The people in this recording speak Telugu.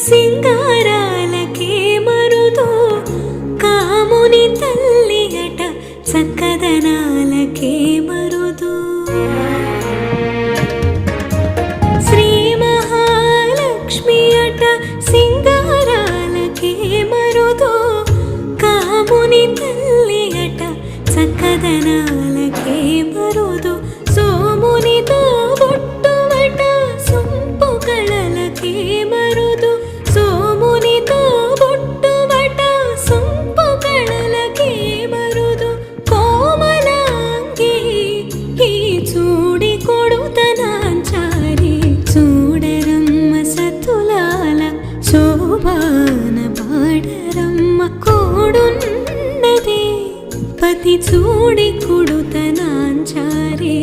సింగారాలకే మరుదు కాముని తల్లి అట చక్కదనాలకే మరుదు శ్రీ మహాలక్ష్మి అట సింగారాలకే మరుదు కాముని తల్లి అట చక్కదనాలకే మరుదు సోమునితో బొట్టుమట సొంపు కళలకే మరుదు సోమునితో బొట్టుమట సొంపు కళలకే మరుదు కోమలాంగి ఈ చూడి కొడుతనాంచారి చూడరమ్మ సతులాల శోభాన పాడరమ్మ కోడున్నదే పతి చూడి కొడుతనాంచారి